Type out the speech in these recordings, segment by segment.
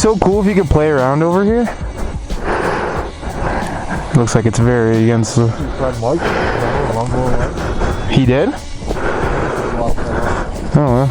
so cool if you could play around over here? It looks like it's very against the... He did? Oh well.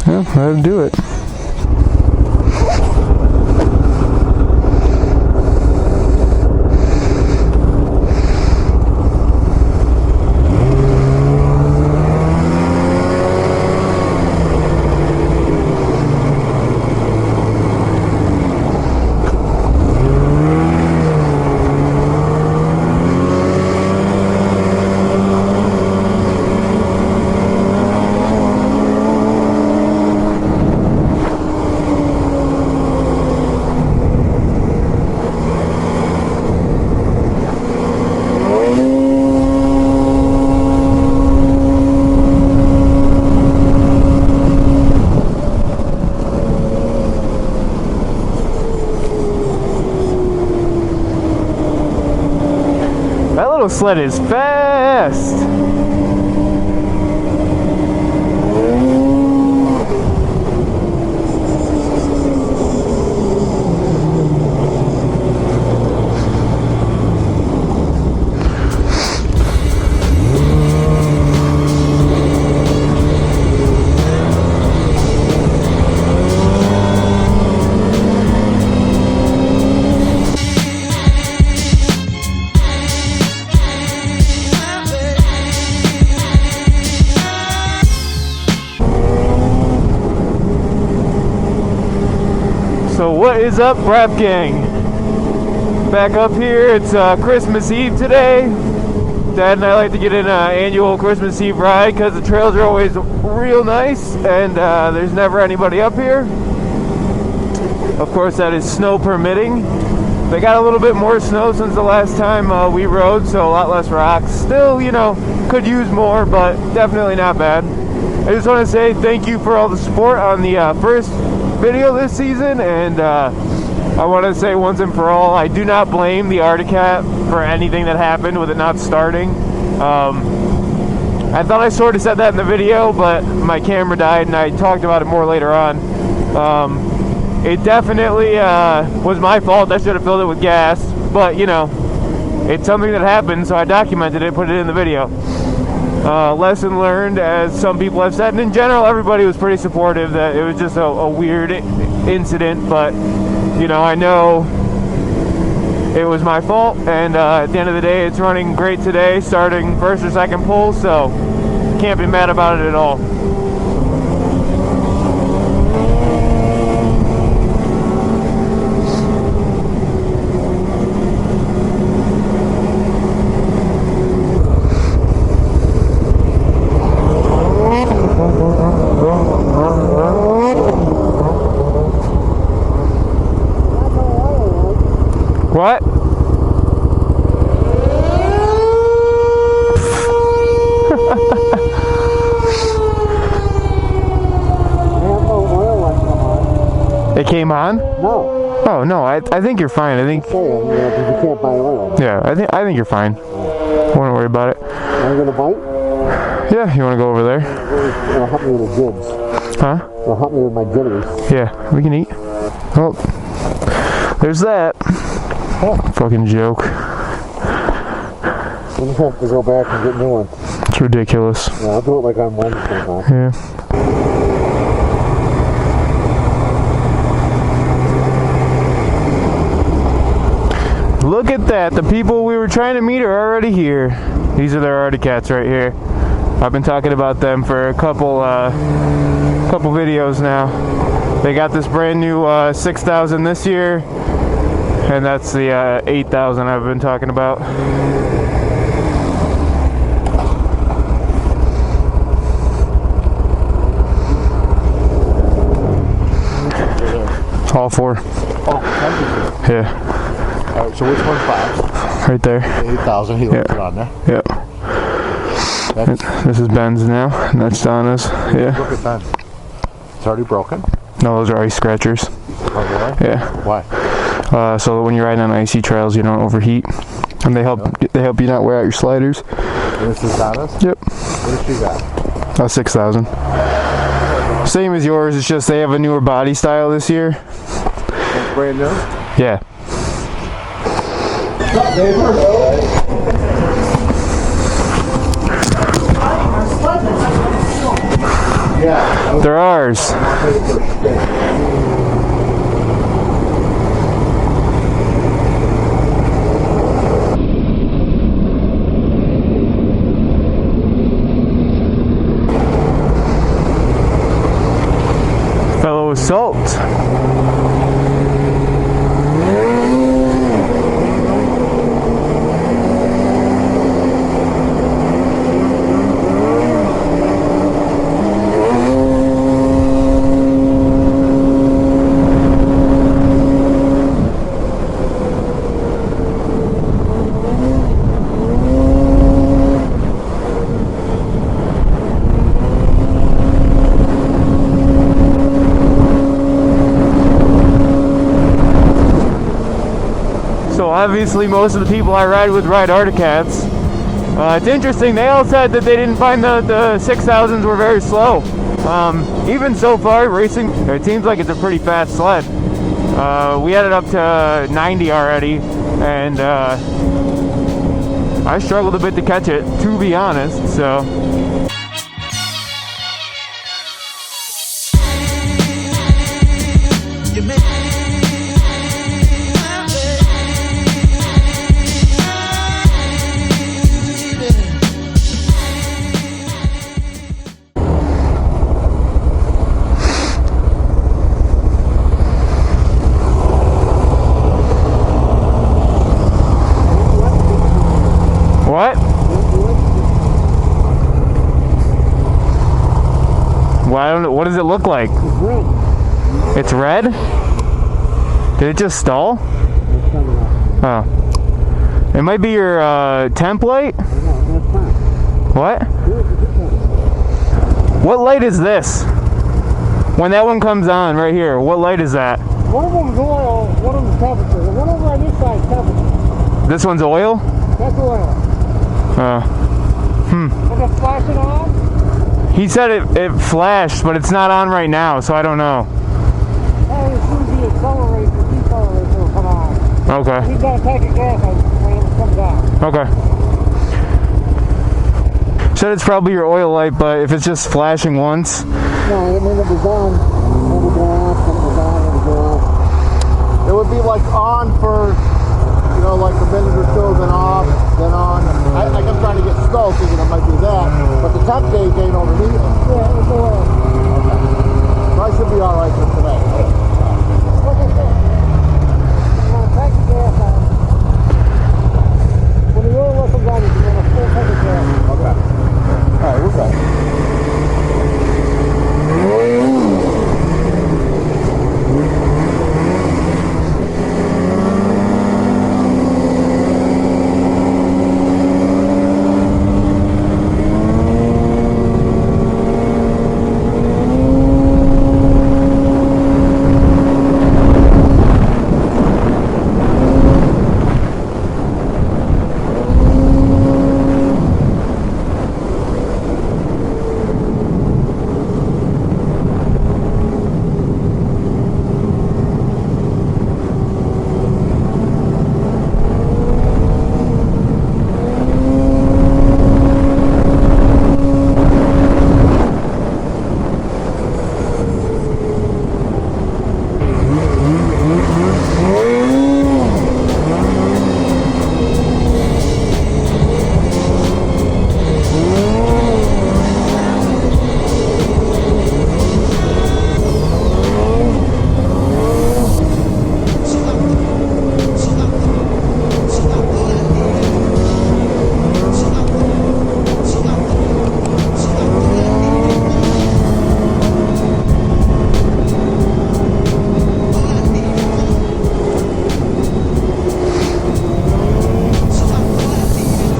Yeah, that'll do it. That little sled is fast. So what is up, Rap Gang? Back up here, it's Christmas Eve today. Dad and I like to get in an annual Christmas Eve ride because the trails are always real nice and there's never anybody up here. Of course, that is snow permitting. They got a little bit more snow since the last time we rode, so a lot less rocks. Still, you know, could use more, but definitely not bad. I just want to say thank you for all the support on the first video this season, and I want to say once and for all, I do not blame the Arctic-Cat for anything that happened with it not starting. I thought I sort of said that in the video, but my camera died and I talked about it more later on. It definitely was my fault. I should have filled it with gas, but you know, it's something that happened, so I documented it, put it in the video. Lesson learned, as some people have said, and in general everybody was pretty supportive that it was just a weird incident, but you know, I know it was my fault, and at the end of the day it's running great today, starting first or second pull, so can't be mad about it at all. What? It came on? No. Oh no, I think you're fine. I think. You can't buy oil. Yeah, I think you're fine. Don't worry about it. Are you gonna bite? Yeah, you want to go over there? It'll help me with the jibs. Huh? It'll help me with my jitteries. Yeah, we can eat. Oh, there's that. Huh. Fucking joke. We'll just have to go back and get new ones. It's ridiculous. Yeah, I'll do it like on Wednesday, huh? Yeah. Look at that. The people we were trying to meet are already here. These are their Arctic-Cats right here. I've been talking about them for a couple videos now. They got this brand new 6000 this year, and that's the 8000 I've been talking about. All four. Oh, thank you. Yeah. All right, so which one's five? Right there. 8,000. He left it on there. Yep. This is Ben's now, and that's Donna's. Yeah. Look at Ben. It's already broken. No, those are ice scratchers. Oh, really? Yeah. Why? So that when you're riding on icy trails, you don't overheat, and they help you not wear out your sliders. And this is Donna's? Yep. What has she got? 6,000. Same as yours, it's just they have a newer body style this year. Brand new? Yeah. Yeah. They're ours. Fellow Assault. So obviously most of the people I ride with ride Articats. It's interesting, they all said that they didn't find the 6000s were very slow. Even so far, racing, it seems like it's a pretty fast sled. We had it up to 90 already, and I struggled a bit to catch it, to be honest, so. What? Well, I don't know. What does it look like? It's red. It's red? Did it just stall? Oh. It might be your template. What? What light is this? When that one comes on right here, what light is that? One of them's oil, one of them's temperature. The one over on this side is temperature. This one's oil? That's oil. Is it flashing on? He said it flashed, but it's not on right now, so I don't know. Oh, as soon as he accelerates, the decelerator will come on. Okay. He's got a tank of gas when it comes on. Okay. Said it's probably your oil light, but if it's just flashing once. No, I mean it was on. It would go off, it was on, it would go off. It would be like on for, you know, like a minute or two, then off, then on. I'm trying to get slow, thinking it might be that, but the temp gauge ain't underneath it. Yeah, it's oil. Okay. So I should be all right for today. Look at this. I'm going to tank of gas on. When the oil comes on, you can run a full tank of gas. Okay. All right, we're good.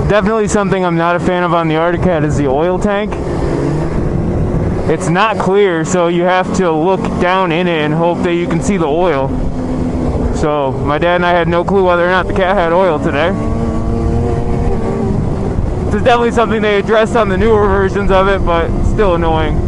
Definitely something I'm not a fan of on the Articat is the oil tank. It's not clear, so you have to look down in it and hope that you can see the oil. So my dad and I had no clue whether or not the cat had oil today. This is definitely something they addressed on the newer versions of it, but still annoying.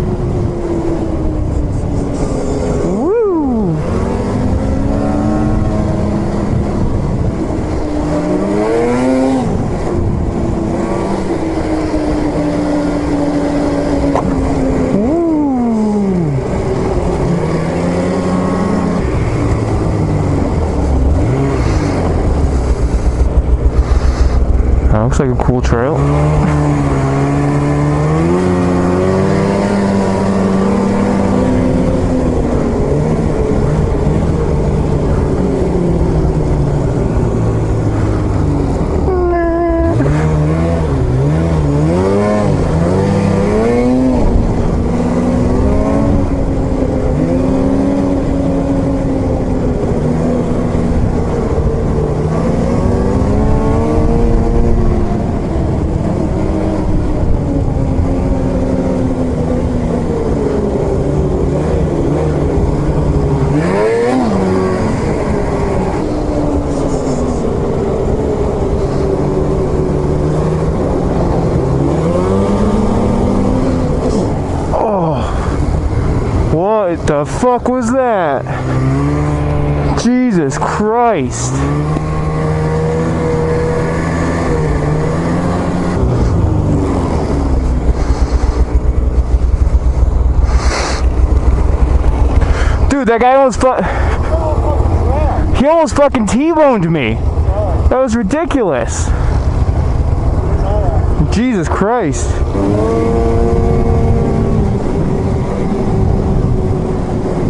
looks like a cool trail. What the fuck was that? Jesus Christ. Dude, that guy almost he almost fucking T-boned me. That was ridiculous. Jesus Christ.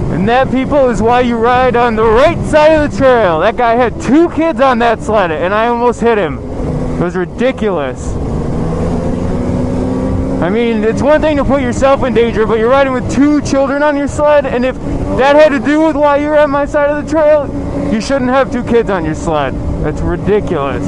And that, people, is why you ride on the right side of the trail. That guy had 2 kids on that sled, and I almost hit him. It was ridiculous. I mean, it's one thing to put yourself in danger, but you're riding with 2 children on your sled, and if that had to do with why you're on my side of the trail, you shouldn't have 2 kids on your sled. That's ridiculous.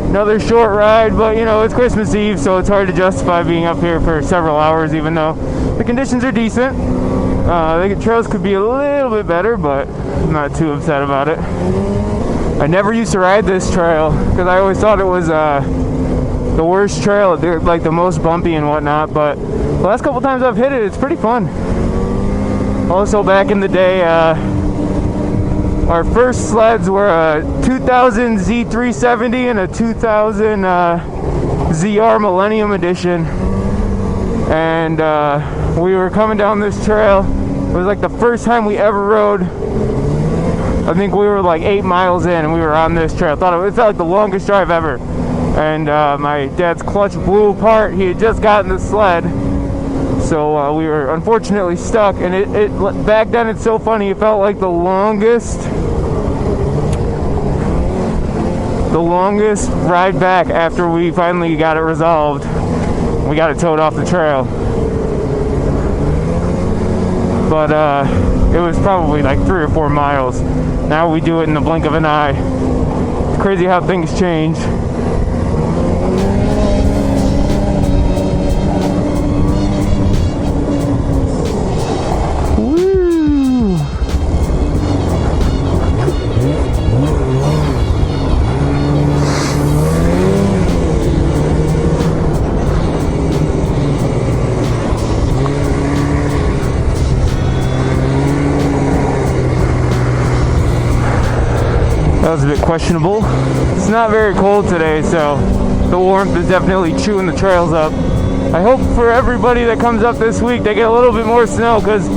Another short ride, but you know, it's Christmas Eve, so it's hard to justify being up here for several hours, even though the conditions are decent. The trails could be a little bit better, but I'm not too upset about it. I never used to ride this trail because I always thought it was the worst trail, like the most bumpy and whatnot, but the last couple times I've hit it, it's pretty fun. Also, back in the day, our first sleds were a 2000 Z370 and a 2000 ZR Millennium Edition, and we were coming down this trail. It was like the first time we ever rode. I think we were like 8 miles in and we were on this trail. It felt like the longest drive ever, and my dad's clutch blew apart. He had just gotten the sled, so we were unfortunately stuck, and it back then, it's so funny, it felt like the longest ride back after we finally got it resolved. We got it towed off the trail, but it was probably like 3 or 4 miles. Now we do it in the blink of an eye. It's crazy how things change. That was a bit questionable. It's not very cold today, so the warmth is definitely chewing the trails up. I hope for everybody that comes up this week, they get a little bit more snow, because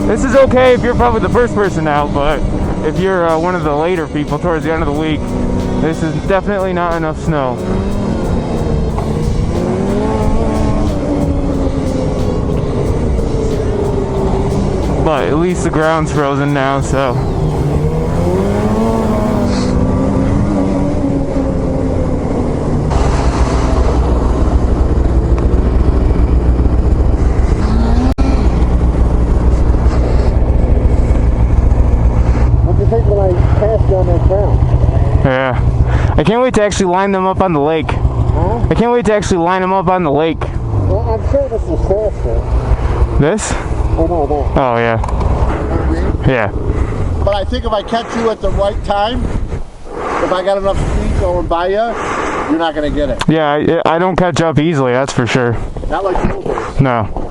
this is okay if you're probably the first person out, but if you're one of the later people towards the end of the week, this is definitely not enough snow. But at least the ground's frozen now, so. Yeah. I can't wait to actually line them up on the lake. Huh? I can't wait to actually line them up on the lake. Well, I'm sure this is faster. This? Oh, no, no. Oh, yeah. You know what I mean? Yeah. But I think if I catch you at the right time, if I got enough speed going by you, you're not going to get it. Yeah, I don't catch up easily, that's for sure. Not like the old days. No.